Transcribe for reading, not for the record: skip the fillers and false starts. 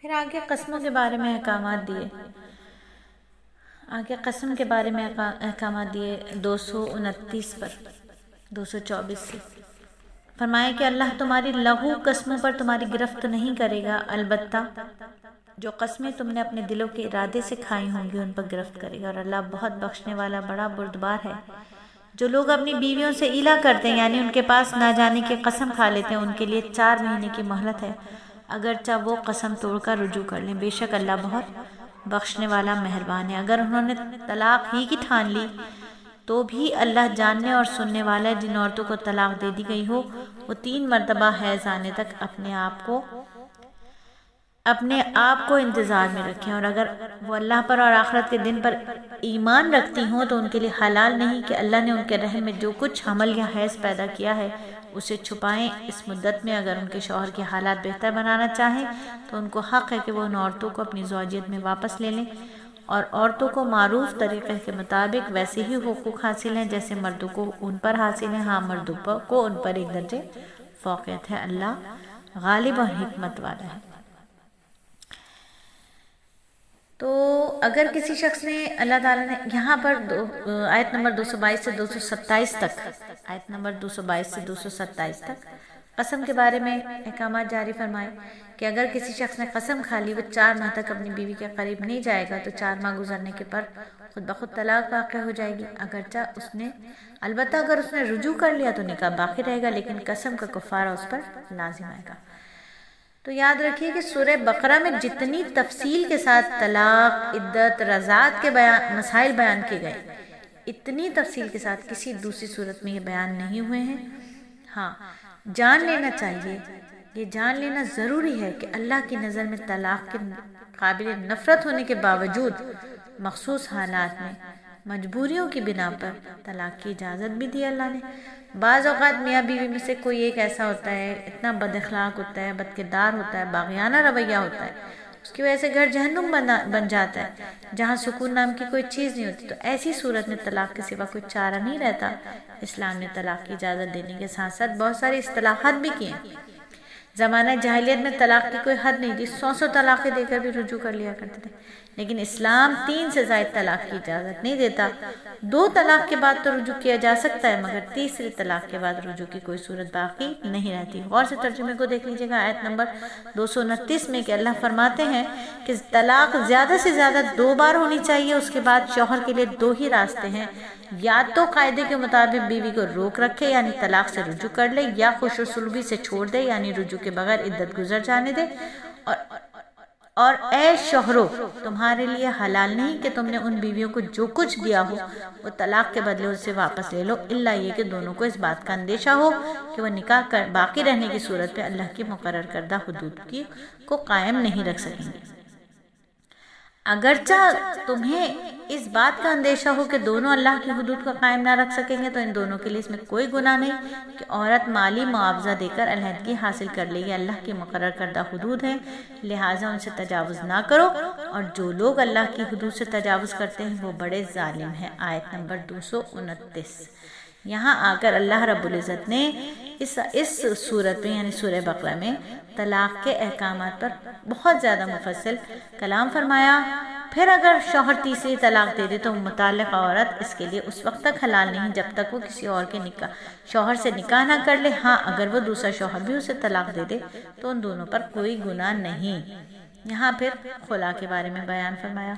پھر آگے قسموں کے بارے میں احکامات دیے، آگے قسم کے بارے میں احکامات دیے 229 پر 224 سے فرمایا کہ اللہ تمہاری لغو قسموں پر تمہاری گرفت نہیں کرے گا، البتہ جو قسمیں تم نے اپنے دلوں کے ارادے سے کھائی ہوں گی ان پر گرفت کرے گا، اور اللہ بہت بخشنے والا بڑا بردبار ہے۔ جو لوگ اپنی بیویوں سے ایلا کرتے ہیں یعنی ان کے پاس نہ جانے کی قسم کھا لیتے ہیں، ان کے لیے 4 مہینے کی مہلت ہے، اگرچہ وہ قسم توڑ کر رجوع کر لیں، بے شک اللہ بہت بخشنے والا مہربان ہے۔ اگر انہوں نے طلاق ہی کی ٹھان لی تو بھی اللہ جاننے اور سننے والا ہے۔ جن عورتوں کو طلاق دے دی گئی ہو وہ 3 مرتبہ حیض آنے تک اپنے آپ کو انتظار میں رکھیں، اور اگر وہ اللہ پر اور آخرت کے دن پر ایمان رکھتی ہوں تو ان کے لیے حلال نہیں کہ اللہ نے ان کے رحم میں جو کچھ حمل یا حیض پیدا کیا ہے اسے چھپائیں اس مدت میں۔ اگر ان کے شوہر کے حالات بہتر بنانا چاہیں تو ان کو حق ہے کہ وہ ان عورتوں کو اپنی زوجیت میں واپس لے لیں، اور عورتوں کو معروف طریقے کے مطابق ویسے ہی حقوق حاصل ہیں جیسے مردوں کو ان پر حاصل ہیں، ہاں مردوں کو ان پر 1 درجے فوقیت ہے، اللہ غالب اور حکمت والا ہے۔ تو اگر کسی شخص نے اللہ تعالیٰ نے یہاں پر آیت نمبر 222 سے 227 تک، آیت نمبر 222 سے 227 تک قسم کے بارے میں احکامات جاری فرمائے کہ اگر کسی شخص نے قسم کھا لی وہ 4 ماہ تک اپنی بیوی کے قریب نہیں جائے گا تو 4 ماہ گزرنے کے پر خود بخود طلاق واقع ہو جائے گی، البتہ اگر اس نے رجوع کر لیا تو نکاح باقی رہے گا، لیکن قسم کا کفارہ اس پر لازم آئے گا۔ تو یاد رکھیے کہ سورہ بقرہ میں جتنی تفصیل کے ساتھ طلاق، عدت، رضاعت کے مسائل بیان کیے گئے، اتنی تفصیل کے ساتھ کسی دوسری صورت میں یہ بیان نہیں ہوئے ہیں۔ ہاں جان لینا چاہیے، یہ جان لینا ضروری ہے کہ اللہ کی نظر میں طلاق کے قابل نفرت ہونے کے باوجود مخصوص حالات میں مجبوریوں کی بنا پر طلاق کی اجازت بھی دی اللہ نے۔ بعض اوقات میاں بیوی میں سے کوئی ایک ایسا ہوتا ہے، اتنا بد اخلاق ہوتا ہے، بد کردار ہوتا ہے، باغیانہ رویہ ہوتا ہے، اس کی وجہ سے گھر جہنم بن جاتا ہے جہاں سکون نام کی کوئی چیز نہیں ہوتی۔ تو ایسی صورت میں طلاق کے سوا کوئی چارہ نہیں رہتا۔ اسلام نے طلاق کی اجازت دینے کے ساتھ ساتھ بہت ساری اصطلاحات بھی کی ہیں۔ زمانہ جاہلیت میں طلاق کی کوئی حد نہیں تھی، 100 طلاقیں دے کر بھی رجوع کر لیا کرتے تھے، لیکن اسلام 3 سے زائد طلاق کی اجازت نہیں دیتا۔ 2 طلاق کے بعد تو رجوع کیا جا سکتا ہے، مگر تیسری طلاق کے بعد رجوع کی کوئی صورت باقی نہیں رہتی۔ غور سے ترجمے کو دیکھ لیجیے گا آیت نمبر 229 میں کہ اللہ فرماتے ہیں کہ طلاق زیادہ سے زیادہ 2 بار ہونی چاہیے، اس کے بعد شوہر کے لیے 2 ہی راستے ہیں، یا تو قاعدے کے مطابق بیوی کو روک رکھے یعنی طلاق سے رجوع کر لے، یا خوش سلوبی سے چھوڑ دے یعنی رجوع کے بغیر عدت گزر جانے دے۔ اور اے شوہرو، تمہارے لیے حلال نہیں کہ تم نے ان بیویوں کو جو کچھ دیا ہو وہ طلاق کے بدلے اسے واپس لے لو، الا یہ کہ دونوں کو اس بات کا اندیشہ ہو کہ وہ نکاح باقی رہنے کی صورت پہ اللہ کی مقرر کردہ حدود کو قائم نہیں رکھ سکیں گے۔ اگرچہ تمہیں اس بات کا اندیشہ ہو کہ دونوں اللہ کی حدود کو قائم نہ رکھ سکیں گے تو ان دونوں کے لیے اس میں کوئی گناہ نہیں کہ عورت مالی معاوضہ دے کر علیحدگی حاصل کر لے، یہ اللہ کی مقرر کردہ حدود ہیں، لہٰذا ان سے تجاوز نہ کرو، اور جو لوگ اللہ کی حدود سے تجاوز کرتے ہیں وہ بڑے ظالم ہیں۔ آیت نمبر 229۔ یہاں آ کر اللہ رب العزت نے اس صورت میں یعنی سورہ بقرہ میں طلاق کے احکامات پر بہت زیادہ مفصل کلام فرمایا۔ پھر اگر شوہر تیسری طلاق دے دے تو متعلقہ عورت اس کے لیے اس وقت تک حلال نہیں جب تک وہ کسی اور کے شوہر سے نکاح نہ کر لے۔ ہاں اگر وہ دوسرا شوہر بھی اسے طلاق دے دے تو ان دونوں پر کوئی گناہ نہیں۔ یہاں پھر خلا کے بارے میں بیان فرمایا۔